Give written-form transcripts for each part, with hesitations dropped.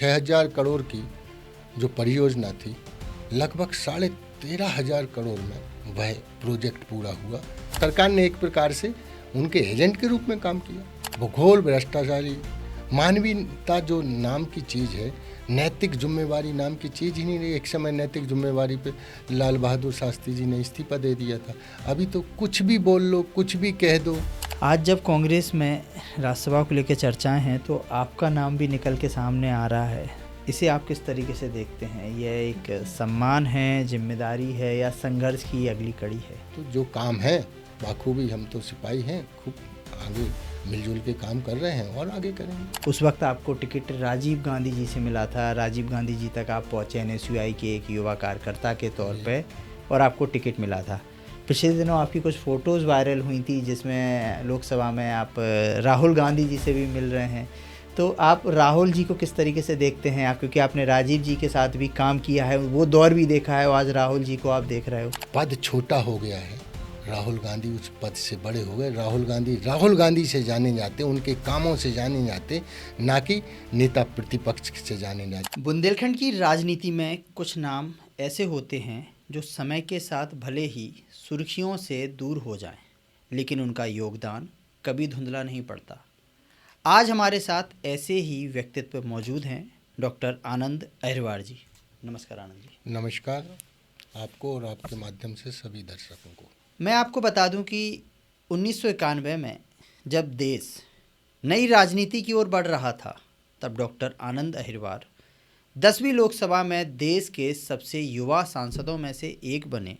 6,000 करोड़ की जो परियोजना थी, लगभग 13,500 करोड़ में वह प्रोजेक्ट पूरा हुआ। सरकार ने एक प्रकार से उनके एजेंट के रूप में काम किया। भूगोल, भ्रष्टाचारी, मानवीयता जो नाम की चीज़ है, नैतिक जिम्मेवारी नाम की चीज़ ही नहीं रही। एक समय नैतिक जिम्मेवारी पे लाल बहादुर शास्त्री जी ने इस्तीफा दे दिया था। अभी तो कुछ भी बोल लो, कुछ भी कह दो। आज जब कांग्रेस में राज्यसभा को लेकर चर्चाएं हैं तो आपका नाम भी निकल के सामने आ रहा है। इसे आप किस तरीके से देखते हैं? यह एक सम्मान है, जिम्मेदारी है, या संघर्ष की अगली कड़ी है? तो जो काम है बाखूबी, हम तो सिपाही हैं, खूब आगे मिलजुल के काम कर रहे हैं और आगे करेंगे। उस वक्त आपको टिकट राजीव गांधी जी से मिला था। राजीव गांधी जी तक आप पहुँचे NSUI के एक युवा कार्यकर्ता के तौर पे, और आपको टिकट मिला था। पिछले दिनों आपकी कुछ फ़ोटोज़ वायरल हुई थी जिसमें लोकसभा में आप राहुल गांधी जी से भी मिल रहे हैं। तो आप राहुल जी को किस तरीके से देखते हैं आप? क्योंकि आपने राजीव जी के साथ भी काम किया है, वो दौर भी देखा है, और आज राहुल जी को आप देख रहे हो। पद छोटा हो गया है, राहुल गांधी उस पद से बड़े हो गए। राहुल गांधी से जाने जाते, उनके कामों से जाने जाते, ना कि नेता प्रतिपक्ष से जाने जाते। बुंदेलखंड की राजनीति में कुछ नाम ऐसे होते हैं जो समय के साथ भले ही सुर्खियों से दूर हो जाएं, लेकिन उनका योगदान कभी धुंधला नहीं पड़ता। आज हमारे साथ ऐसे ही व्यक्तित्व मौजूद हैं, डॉक्टर आनंद अहिरवार जी। नमस्कार आनंद जी। नमस्कार आपको और आपके माध्यम से सभी दर्शकों को। मैं आपको बता दूं कि 1991 में जब देश नई राजनीति की ओर बढ़ रहा था, तब डॉक्टर आनंद अहिरवार 10वीं लोकसभा में देश के सबसे युवा सांसदों में से एक बने।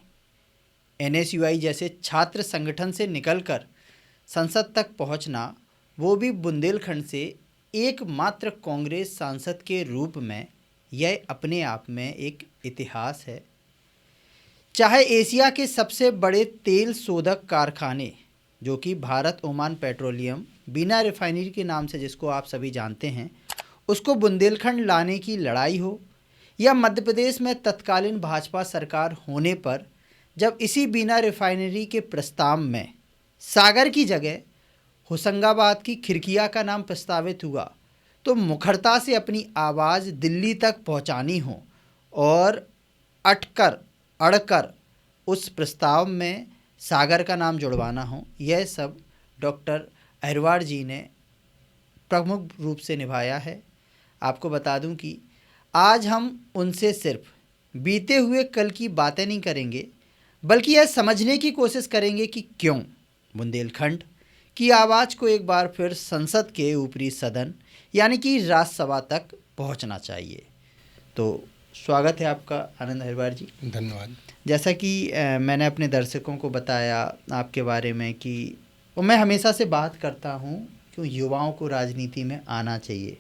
NSUI जैसे छात्र संगठन से निकलकर संसद तक पहुंचना, वो भी बुंदेलखंड से एकमात्र कांग्रेस सांसद के रूप में, यह अपने आप में एक इतिहास है। चाहे एशिया के सबसे बड़े तेल शोधक कारखाने, जो कि भारत ओमान पेट्रोलियम बिना रिफाइनरी के नाम से जिसको आप सभी जानते हैं, उसको बुंदेलखंड लाने की लड़ाई हो, या मध्य प्रदेश में तत्कालीन भाजपा सरकार होने पर जब इसी बिना रिफाइनरी के प्रस्ताव में सागर की जगह होशंगाबाद की खिरकिया का नाम प्रस्तावित हुआ, तो मुखरता से अपनी आवाज़ दिल्ली तक पहुंचानी हो और अड़कर उस प्रस्ताव में सागर का नाम जुड़वाना हो, यह सब डॉक्टर अहिरवार जी ने प्रमुख रूप से निभाया है। आपको बता दूं कि आज हम उनसे सिर्फ बीते हुए कल की बातें नहीं करेंगे, बल्कि यह समझने की कोशिश करेंगे कि क्यों बुंदेलखंड की आवाज़ को एक बार फिर संसद के ऊपरी सदन यानी कि राज्यसभा तक पहुंचना चाहिए। तो स्वागत है आपका आनंद अहिरवार जी। धन्यवाद। जैसा कि मैंने अपने दर्शकों को बताया आपके बारे में कि मैं हमेशा से बात करता हूं कि युवाओं को राजनीति में आना चाहिए,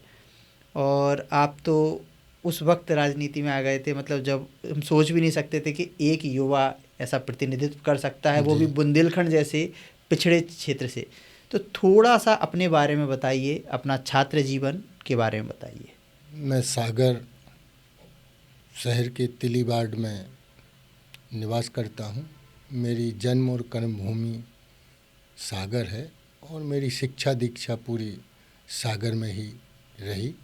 और आप तो उस वक्त राजनीति में आ गए थे, मतलब जब हम सोच भी नहीं सकते थे कि एक युवा ऐसा प्रतिनिधित्व कर सकता है, वो भी बुंदेलखंड जैसे पिछड़े क्षेत्र से। तो थोड़ा सा अपने बारे में बताइए, अपना छात्र जीवन के बारे में बताइए। मैं सागर शहर के तिलीबाड़ में निवास करता हूँ। मेरी जन्म और कर्मभूमि सागर है, और मेरी शिक्षा दीक्षा पूरी सागर में ही रही,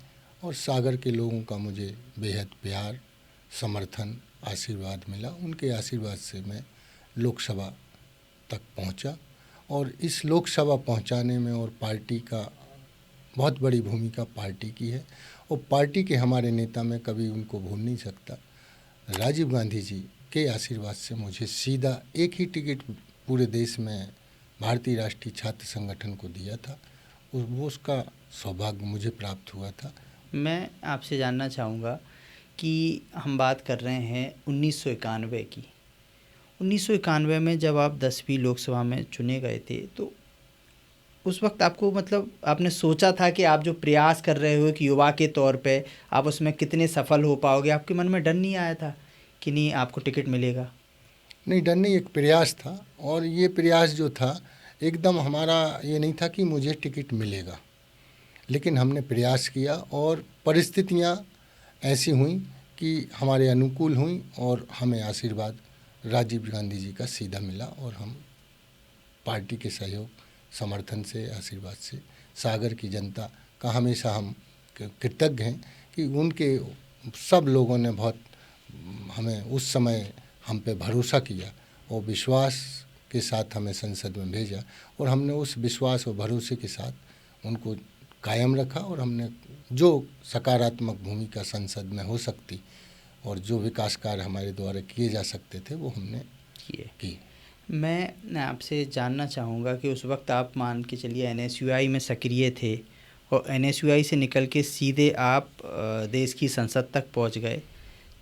और सागर के लोगों का मुझे बेहद प्यार, समर्थन, आशीर्वाद मिला। उनके आशीर्वाद से मैं लोकसभा तक पहुंचा, और इस लोकसभा पहुंचाने में और पार्टी का बहुत बड़ी भूमिका पार्टी की है, और पार्टी के हमारे नेता मैं कभी उनको भूल नहीं सकता। राजीव गांधी जी के आशीर्वाद से मुझे सीधा एक ही टिकट पूरे देश में भारतीय राष्ट्रीय छात्र संगठन को दिया था, वो उसका सौभाग्य मुझे प्राप्त हुआ था। मैं आपसे जानना चाहूँगा कि हम बात कर रहे हैं 1991 की। 1991 में जब आप 10वीं लोकसभा में चुने गए थे, तो उस वक्त आपको, मतलब आपने सोचा था कि आप जो प्रयास कर रहे हो कि युवा के तौर पे आप उसमें कितने सफल हो पाओगे? आपके मन में डर नहीं आया था कि नहीं आपको टिकट मिलेगा? नहीं, डर नहीं, एक प्रयास था, और ये प्रयास जो था एकदम हमारा ये नहीं था कि मुझे टिकट मिलेगा, लेकिन हमने प्रयास किया और परिस्थितियाँ ऐसी हुई कि हमारे अनुकूल हुई, और हमें आशीर्वाद राजीव गांधी जी का सीधा मिला, और हम पार्टी के सहयोग, समर्थन से, आशीर्वाद से सागर की जनता का हमेशा हम कृतज्ञ हैं कि उनके सब लोगों ने बहुत हमें उस समय हम पे भरोसा किया और विश्वास के साथ हमें संसद में भेजा, और हमने उस विश्वास और भरोसे के साथ उनको कायम रखा, और हमने जो सकारात्मक भूमिका संसद में हो सकती और जो विकास कार्य हमारे द्वारा किए जा सकते थे वो हमने किए। मैं आपसे जानना चाहूँगा कि उस वक्त आप मान के चलिए एनएसयूआई में सक्रिय थे, और एनएसयूआई से निकल के सीधे आप देश की संसद तक पहुँच गए,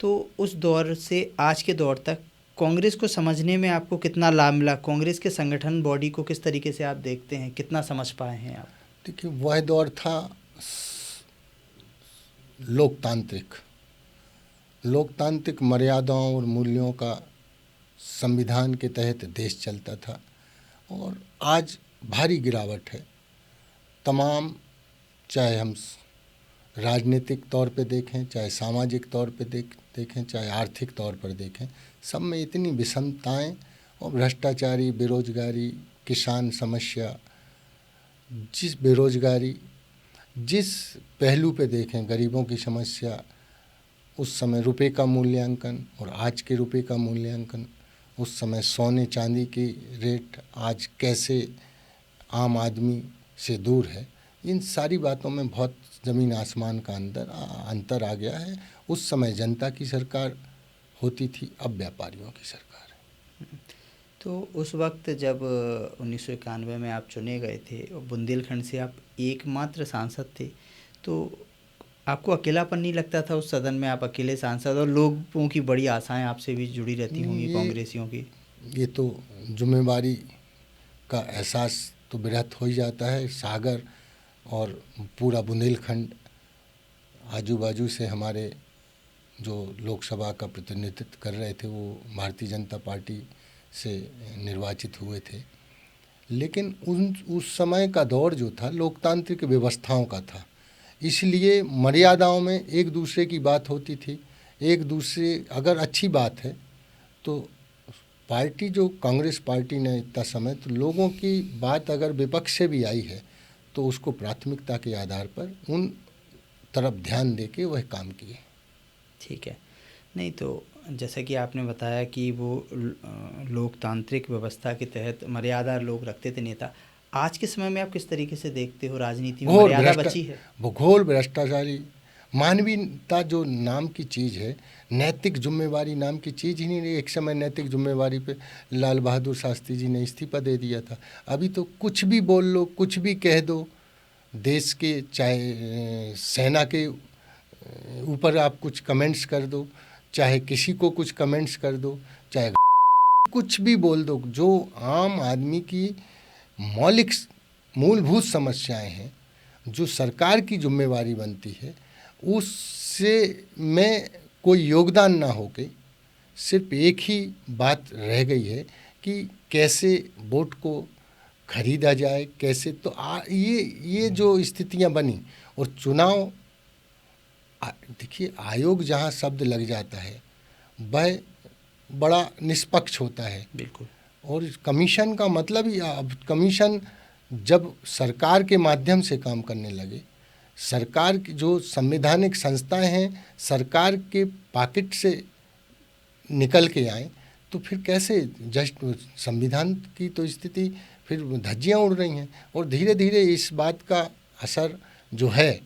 तो उस दौर से आज के दौर तक कांग्रेस को समझने में आपको कितना लाभ मिला? कांग्रेस के संगठन बॉडी को किस तरीके से आप देखते हैं, कितना समझ पाए हैं आप? देखिए, वह दौर था लोकतांत्रिक मर्यादाओं और मूल्यों का संविधान के तहत देश चलता था, और आज भारी गिरावट है। तमाम, चाहे हम राजनीतिक तौर पे देखें, चाहे सामाजिक तौर पे देखें, चाहे आर्थिक तौर पर देखें, सब में इतनी विषमताएं और भ्रष्टाचारी, बेरोजगारी, किसान समस्या, जिस पहलू पे देखें, गरीबों की समस्या, उस समय रुपए का मूल्यांकन और आज के रुपए का मूल्यांकन, उस समय सोने चांदी की रेट आज कैसे आम आदमी से दूर है, इन सारी बातों में बहुत ज़मीन आसमान का अंतर आ गया है। उस समय जनता की सरकार होती थी, अब व्यापारियों की सरकार है। तो उस वक्त जब 1991 में आप चुने गए थे और बुंदेलखंड से आप एकमात्र सांसद थे, तो आपको अकेलापन नहीं लगता था उस सदन में? आप अकेले सांसद और लोगों की बड़ी आशाएं आपसे भी जुड़ी रहती होंगी, कांग्रेसियों की। ये तो जिम्मेवारी का एहसास तो बेहद हो ही जाता है। सागर और पूरा बुंदेलखंड, आजू बाजू से हमारे जो लोकसभा का प्रतिनिधित्व कर रहे थे वो भारतीय जनता पार्टी से निर्वाचित हुए थे, लेकिन उस समय का दौर जो था लोकतांत्रिक व्यवस्थाओं का था, इसलिए मर्यादाओं में एक दूसरे की बात होती थी। एक दूसरे, अगर अच्छी बात है तो पार्टी, जो कांग्रेस पार्टी ने इतना समय, तो लोगों की बात अगर विपक्ष से भी आई है तो उसको प्राथमिकता के आधार पर उन तरफ ध्यान देके वह काम किए। ठीक है। नहीं तो जैसा कि आपने बताया कि वो लोकतांत्रिक व्यवस्था के तहत मर्यादा लोग रखते थे नेता, आज के समय में आप किस तरीके से देखते हो? राजनीति में मर्यादा बची है? भूगोल भ्रष्टाचारी, मानवीयता जो नाम की चीज़ है, नैतिक जिम्मेवारी नाम की चीज़ ही नहीं रही। एक समय नैतिक जिम्मेवारी पे लाल बहादुर शास्त्री जी ने इस्तीफा दे दिया था। अभी तो कुछ भी बोल लो, कुछ भी कह दो, देश के चाहे सेना के ऊपर आप कुछ कमेंट्स कर दो, चाहे किसी को कुछ कमेंट्स कर दो, चाहे कुछ भी बोल दो, जो आम आदमी की मौलिक मूलभूत समस्याएं हैं, जो सरकार की जिम्मेवारी बनती है, उससे में कोई योगदान ना हो के सिर्फ एक ही बात रह गई है कि कैसे वोट को खरीदा जाए, कैसे। तो ये जो स्थितियां बनी, और चुनाव, देखिए, आयोग जहां शब्द लग जाता है वह बड़ा निष्पक्ष होता है। बिल्कुल। और कमीशन का मतलब ही, अब कमीशन जब सरकार के माध्यम से काम करने लगे, सरकार की जो संवैधानिक संस्थाएं हैं सरकार के पॉकेट से निकल के आए, तो फिर कैसे जस्ट संविधान की तो स्थिति फिर धज्जियां उड़ रही हैं। और धीरे धीरे इस बात का असर जो है,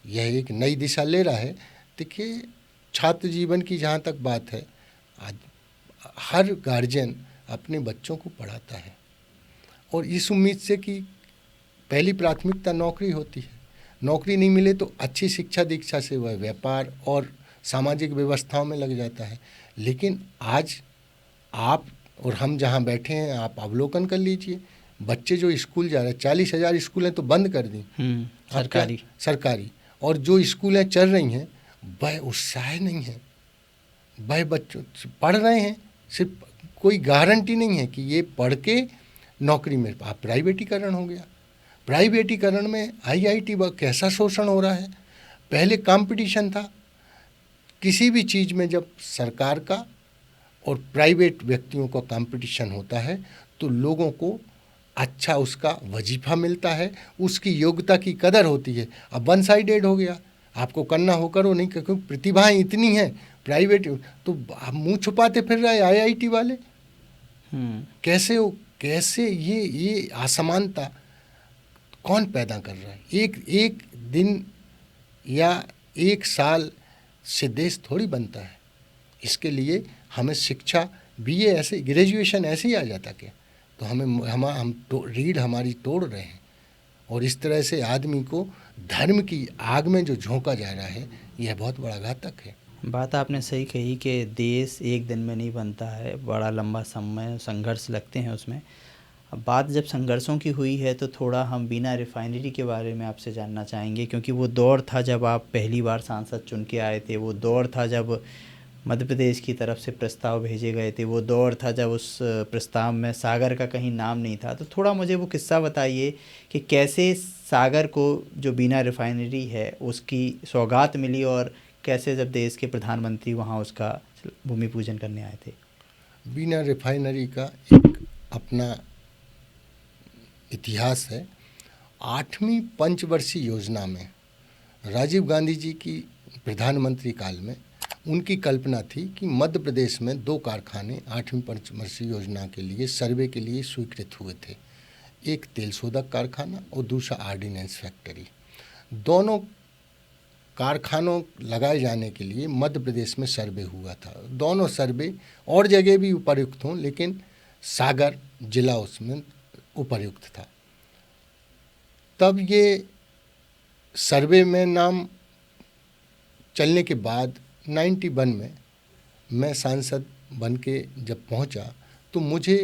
यह एक नई दिशा ले रहा है। देखिए, छात्र जीवन की जहाँ तक बात है, आज हर गार्जियन अपने बच्चों को पढ़ाता है और इस उम्मीद से कि पहली प्राथमिकता नौकरी होती है। नौकरी नहीं मिले तो अच्छी शिक्षा दीक्षा से वह व्यापार और सामाजिक व्यवस्थाओं में लग जाता है। लेकिन आज आप और हम जहाँ बैठे हैं, आप अवलोकन कर लीजिए, बच्चे जो स्कूल जा रहे हैं, 40,000 स्कूलें तो बंद कर दी सरकारी, और जो स्कूलें चल रही हैं वह उत्साह नहीं है, वह बच्चों पढ़ रहे हैं, सिर्फ कोई गारंटी नहीं है कि ये पढ़ के नौकरी में। आप प्राइवेटीकरण हो गया, प्राइवेटीकरण में IIT व कैसा शोषण हो रहा है। पहले कंपटीशन था किसी भी चीज़ में, जब सरकार का और प्राइवेट व्यक्तियों का कंपटीशन होता है तो लोगों को अच्छा उसका वजीफा मिलता है, उसकी योग्यता की कदर होती है। अब वन साइडेड हो गया, आपको करना हो करो, नहीं क्योंकि प्रतिभाएं इतनी हैं प्राइवेट, तो आप मुंह छुपाते फिर रहे आईआईटी वाले। कैसे ये असमानता कौन पैदा कर रहा है? एक दिन या एक साल से देश थोड़ी बनता है। इसके लिए हमें शिक्षा बीए ऐसे, ग्रेजुएशन ऐसे ही आ जाता क्या? तो हम रीढ़ हमारी तोड़ रहे हैं, और इस तरह से आदमी को धर्म की आग में जो झोंका जा रहा है, यह बहुत बड़ा घातक है। बात आपने सही कही कि देश एक दिन में नहीं बनता है, बड़ा लंबा समय संघर्ष लगते हैं उसमें। अब बात जब संघर्षों की हुई है तो थोड़ा हम बीना रिफाइनरी के बारे में आपसे जानना चाहेंगे, क्योंकि वो दौर था जब आप पहली बार सांसद चुन के आए थे, वो दौर था जब मध्य प्रदेश की तरफ से प्रस्ताव भेजे गए थे, वो दौर था जब उस प्रस्ताव में सागर का कहीं नाम नहीं था। तो थोड़ा मुझे वो किस्सा बताइए कि कैसे सागर को जो बीना रिफाइनरी है उसकी सौगात मिली, और कैसे जब देश के प्रधानमंत्री वहाँ उसका भूमि पूजन करने आए थे। बीना रिफाइनरी का एक अपना इतिहास है। 8वीं पंचवर्षीय योजना में राजीव गांधी जी की प्रधानमंत्री काल में उनकी कल्पना थी कि मध्य प्रदेश में 2 कारखाने 8वीं पंचवर्षीय योजना के लिए सर्वे के लिए स्वीकृत हुए थे। एक तेल शोधक कारखाना और दूसरा आर्डिनेंस फैक्ट्री। दोनों कारखानों लगाए जाने के लिए मध्य प्रदेश में सर्वे हुआ था। दोनों सर्वे और जगह भी उपयुक्त हों, लेकिन सागर जिला उसमें उपयुक्त था। तब ये सर्वे में नाम चलने के बाद 91 में मैं सांसद बन के जब पहुंचा तो मुझे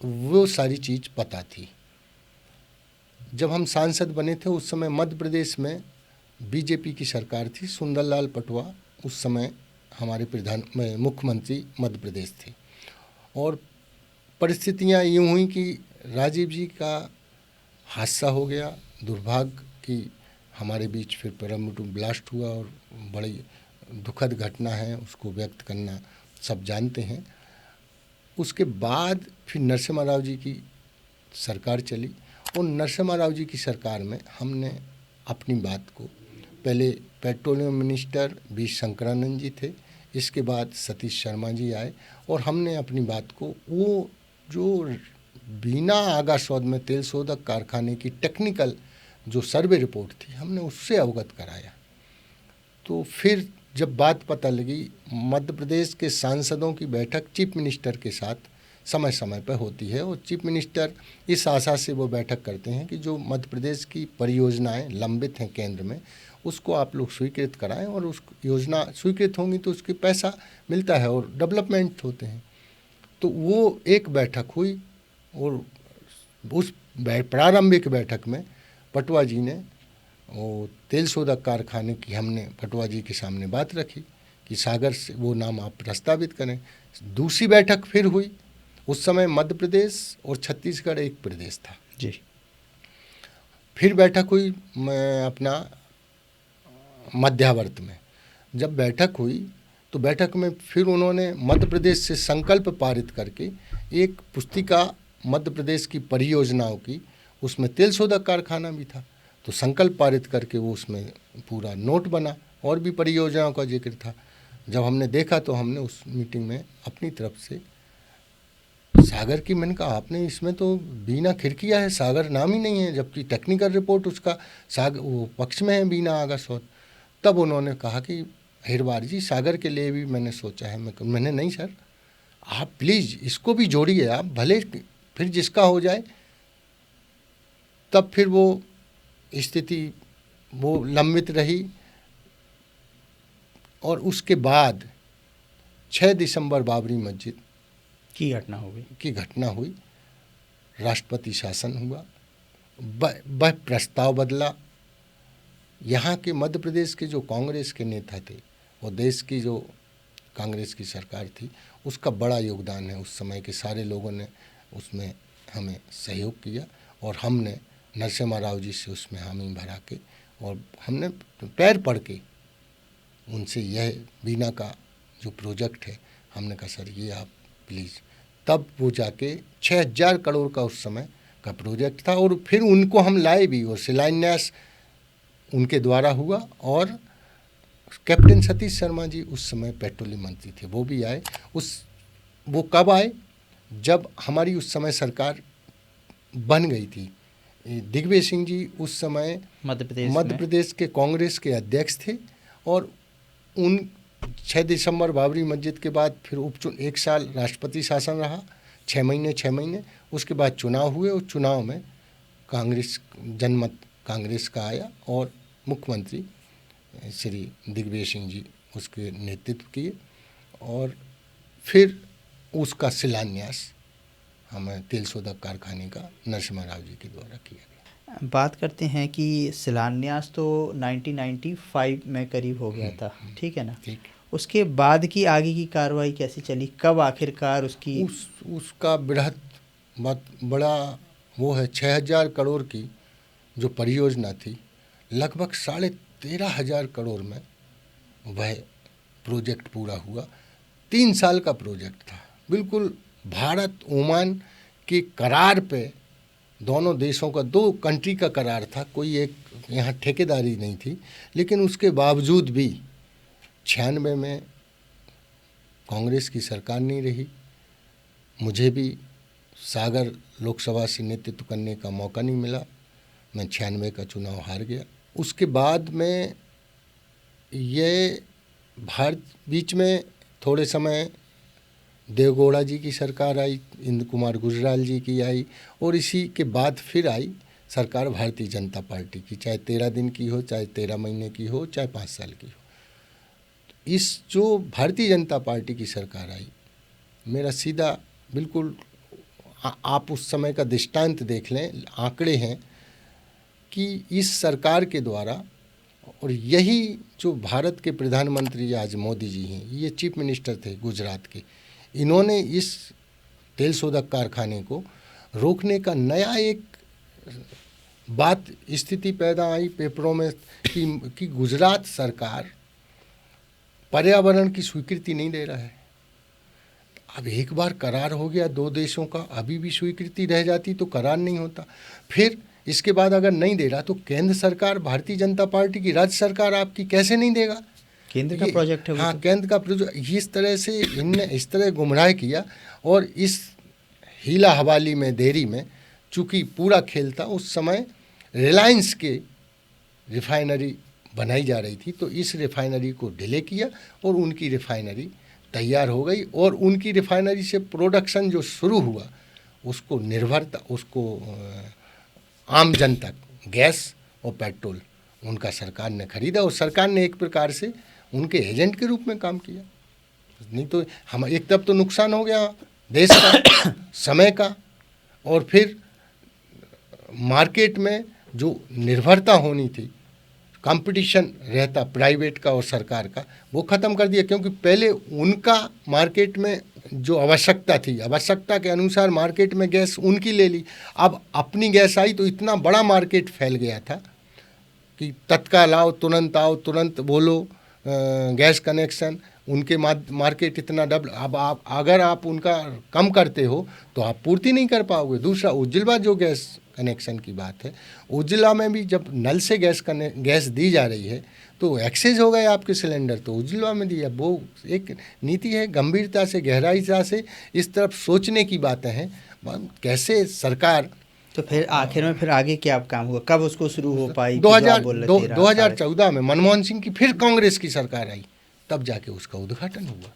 वो सारी चीज़ पता थी। जब हम सांसद बने थे उस समय मध्य प्रदेश में बीजेपी की सरकार थी। सुंदरलाल पटवा उस समय हमारे मुख्यमंत्री मध्य प्रदेश थे, और परिस्थितियां यूँ हुई कि राजीव जी का हादसा हो गया, दुर्भाग्य कि हमारे बीच फिर पैरामिड ब्लास्ट हुआ, और बड़ी दुखद घटना है, उसको व्यक्त करना सब जानते हैं। उसके बाद फिर नरसिम्हा राव जी की सरकार चली, और नरसिम्हा राव जी की सरकार में हमने अपनी बात को, पहले पेट्रोलियम मिनिस्टर बी शंकरानंद जी थे, इसके बाद सतीश शर्मा जी आए, और हमने अपनी बात को वो जो बीना आगाशौद में तेल शोधक कारखाने की टेक्निकल जो सर्वे रिपोर्ट थी, हमने उससे अवगत कराया। तो फिर जब बात पता लगी, मध्य प्रदेश के सांसदों की बैठक चीफ मिनिस्टर के साथ समय समय पर होती है, और चीफ मिनिस्टर इस आशा से वो बैठक करते हैं कि जो मध्य प्रदेश की परियोजनाएं लंबित हैं केंद्र में, उसको आप लोग स्वीकृत कराएं, और उस योजना स्वीकृत होंगी तो उसके पैसा मिलता है और डेवलपमेंट होते हैं। तो वो एक बैठक हुई, और उस प्रारंभिक बैठक में पटवा जी ने वो तेल शोधक कारखाने की, हमने पटवा जी के सामने बात रखी कि सागर से वो नाम आप प्रस्तावित करें। दूसरी बैठक फिर हुई, उस समय मध्य प्रदेश और छत्तीसगढ़ एक प्रदेश था जी। फिर बैठक हुई अपना मध्यावर्त में। जब बैठक हुई तो बैठक में फिर उन्होंने मध्य प्रदेश से संकल्प पारित करके एक पुस्तिका मध्य प्रदेश की परियोजनाओं की, उसमें तेल शोधक कारखाना भी था, तो संकल्प पारित करके वो उसमें पूरा नोट बना, और भी परियोजनाओं का जिक्र था। जब हमने देखा तो हमने उस मीटिंग में अपनी तरफ से सागर की, मैंने कहा आपने इसमें तो बीना खिड़कियाँ है, सागर नाम ही नहीं है, जबकि टेक्निकल रिपोर्ट उसका सागर वो पक्ष में है बीना आगाशौद। तब उन्होंने कहा कि अहिरवार जी, सागर के लिए भी मैंने सोचा है। मैंने नहीं सर, आप प्लीज़ इसको भी जोड़िए, आप भले फिर जिसका हो जाए। तब फिर वो स्थिति वो लंबित रही, और उसके बाद 6 दिसंबर बाबरी मस्जिद की घटना हुई, राष्ट्रपति शासन हुआ, वह प्रस्ताव बदला। यहाँ के मध्य प्रदेश के जो कांग्रेस के नेता थे, और देश की जो कांग्रेस की सरकार थी, उसका बड़ा योगदान है। उस समय के सारे लोगों ने उसमें हमें सहयोग किया, और हमने नरसिम्हा राव जी से उसमें हामी भरा के, और हमने पैर पड़ के उनसे यह बीना का जो प्रोजेक्ट है, हमने कहा सर ये आप प्लीज़। तब वो जाके 6000 करोड़ का उस समय का प्रोजेक्ट था, और फिर उनको हम लाए भी, और शिलान्यास उनके द्वारा हुआ। और कैप्टन सतीश शर्मा जी उस समय पेट्रोलियम मंत्री थे, वो भी आए। वो कब आए? जब हमारी उस समय सरकार बन गई थी। दिग्विजय सिंह जी उस समय मध्य प्रदेश के कांग्रेस के अध्यक्ष थे, और उन 6 दिसंबर बाबरी मस्जिद के बाद फिर एक साल राष्ट्रपति शासन रहा, 6 महीने। उसके बाद चुनाव हुए, और चुनाव में जनमत कांग्रेस का आया, और मुख्यमंत्री श्री दिग्विजय सिंह जी उसके नेतृत्व किए, और फिर उसका शिलान्यास हमें तेल शोधक कारखाने का नरसिम्हा राव जी के द्वारा किया गया। बात करते हैं कि शिलान्यास तो 1995 में करीब हो गया था, ठीक है ना? ठीक। उसके बाद की आगे की कार्रवाई कैसी चली? कब आखिरकार उसका बृहद बड़ा वो है, 6,000 करोड़ की जो परियोजना थी, लगभग 13,500 करोड़ में वह प्रोजेक्ट पूरा हुआ। 3 साल का प्रोजेक्ट था, बिल्कुल भारत ओमान के करार पे, दोनों देशों का 2 कंट्री का करार था, कोई एक यहाँ ठेकेदारी नहीं थी। लेकिन उसके बावजूद भी 96 में कांग्रेस की सरकार नहीं रही, मुझे भी सागर लोकसभा से नेतृत्व करने का मौका नहीं मिला, मैं 96 का चुनाव हार गया। उसके बाद में ये बीच में थोड़े समय देवगौड़ा जी की सरकार आई, इंद्र कुमार गुजराल जी की आई, और इसी के बाद फिर आई सरकार भारतीय जनता पार्टी की, चाहे 13 दिन की हो, चाहे 13 महीने की हो, चाहे 5 साल की हो। इस जो भारतीय जनता पार्टी की सरकार आई, मेरा सीधा बिल्कुल आप उस समय का दृष्टांत देख लें, आंकड़े हैं कि इस सरकार के द्वारा, और यही जो भारत के प्रधानमंत्री आज मोदी जी हैं, ये चीफ मिनिस्टर थे गुजरात के, इन्होंने इस तेल शोधक कारखाने को रोकने का नया एक स्थिति पैदा आई पेपरों में कि गुजरात सरकार पर्यावरण की स्वीकृति नहीं दे रहा है। अब एक बार करार हो गया 2 देशों का, अभी भी स्वीकृति रह जाती तो करार नहीं होता। फिर इसके बाद अगर नहीं दे रहा तो केंद्र सरकार, भारतीय जनता पार्टी की राज्य सरकार आपकी कैसे नहीं देगा? केंद्र का प्रोजेक्ट है। हाँ, केंद्र का प्रोजेक्ट। इस तरह से इनने इस तरह गुमराह किया, और इस हीला हवाली में, देरी में, चूँकि पूरा खेल था उस समय, रिलायंस के रिफाइनरी बनाई जा रही थी, तो इस रिफाइनरी को डिले किया, और उनकी रिफाइनरी तैयार हो गई, और उनकी रिफाइनरी से प्रोडक्शन जो शुरू हुआ, उसको निर्भरता, उसको आम जन तक गैस और पेट्रोल उनका सरकार ने खरीदा, और सरकार ने एक प्रकार से उनके एजेंट के रूप में काम किया। नहीं तो हम एक तरफ तो नुकसान हो गया देश का, समय का, और फिर मार्केट में जो निर्भरता होनी थी, कंपटीशन रहता प्राइवेट का और सरकार का, वो ख़त्म कर दिया। क्योंकि पहले उनका मार्केट में जो आवश्यकता थी, आवश्यकता के अनुसार मार्केट में गैस उनकी ले ली। अब अपनी गैस आई तो इतना बड़ा मार्केट फैल गया था कि तत्काल आओ, तुरंत आओ, तुरंत बोलो, गैस कनेक्शन, उनके मार्केट इतना डबल। अब अगर आप उनका कम करते हो तो आप पूर्ति नहीं कर पाओगे। दूसरा, उज्ज्वला जो गैस कनेक्शन की बात है, उज्ज्वला में भी जब नल से गैस दी जा रही है तो एक्सेस हो गए आपके सिलेंडर, तो उज्ज्वला में दिया। वो एक नीति है, गंभीरता से, गहराई से इस तरफ सोचने की बातें हैं। कैसे सरकार, तो फिर आखिर में फिर आगे क्या काम हुआ, कब उसको शुरू हो पाई? 2014 में मनमोहन सिंह की फिर कांग्रेस की सरकार आई, तब जाके उसका उद्घाटन हुआ।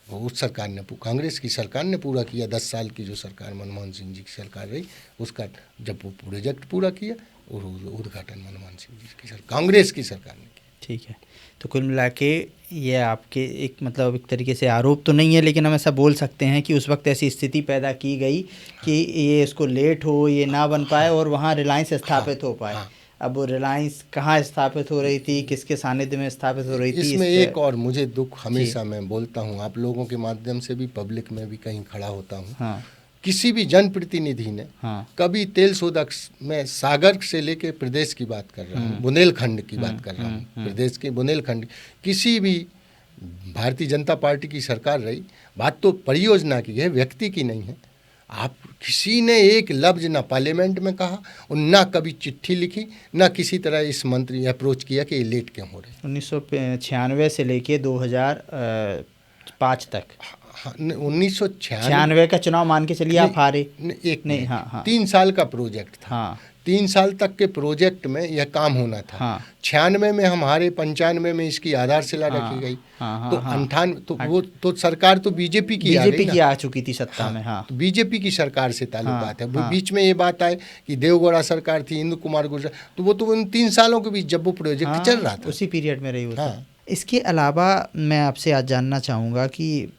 वो उस सरकार ने, कांग्रेस की सरकार ने पूरा किया। 10 साल की जो सरकार मनमोहन सिंह जी की सरकार रही, उसका जब वो प्रोजेक्ट पूरा किया, और उद्घाटन मनमोहन सिंह जी की कांग्रेस की सरकार ने किया। ठीक है, तो कुल मिला के ये आपके एक मतलब एक तरीके से आरोप तो नहीं है, लेकिन हम ऐसा बोल सकते हैं कि उस वक्त ऐसी स्थिति पैदा की गई कि ये इसको लेट हो, ये ना बन पाए, और वहाँ रिलायंस स्थापित हो पाए। अब वो रिलायंस कहाँ स्थापित हो रही थी, किसके सानिध्य में स्थापित हो रही थी? इसमें एक और मुझे दुख, हमेशा मैं बोलता हूँ, आप लोगों के माध्यम से भी, पब्लिक में भी कहीं खड़ा होता हूँ। हाँ। किसी भी जनप्रतिनिधि ने कभी तेल शोधक में, सागर से लेके प्रदेश की बात कर रहा हूँ, बुंदेलखंड की बात कर रहा हूँ, प्रदेश के बुंदेलखंड, किसी भी भारतीय जनता पार्टी की सरकार रही, बात तो परियोजना की है, व्यक्ति की नहीं है। आप किसी ने एक लफ्ज़ ना पार्लियामेंट में कहा और ना कभी चिट्ठी लिखी, ना किसी तरह इस मंत्री अप्रोच किया कि ये लेट क्यों हो रहे हैं। 1996 से लेके 2005 तक, हाँ, 1996 96 का चुनाव मान के चलिए आप हारे। एक नहीं, मिनट, हाँ हाँ 3 साल का प्रोजेक्ट था। हाँ 3 साल तक के प्रोजेक्ट में यह काम होना था। हाँ 96 में हम हारे, 95 में इसकी आधारशिला रखी गई। हाँ तो हाँ 98 तो वो तो सरकार तो बीजेपी की आ गई बीजेपी ना। की आ चुकी थी सत्ता में। हाँ तो बीजेपी की सरकार से ताल्लुकात है। वो हाँ। बीच में ये बात आए कि देवगौड़ा सरकार थी, इंदु कुमार गुर्जर, तो वो तो उन 3 सालों के बीच जब वो प्रोजेक्ट हाँ, चल रहा था उसी पीरियड में रही वो तो। हाँ। इसके अलावा मैं आपसे आज जानना चाहूँगा कि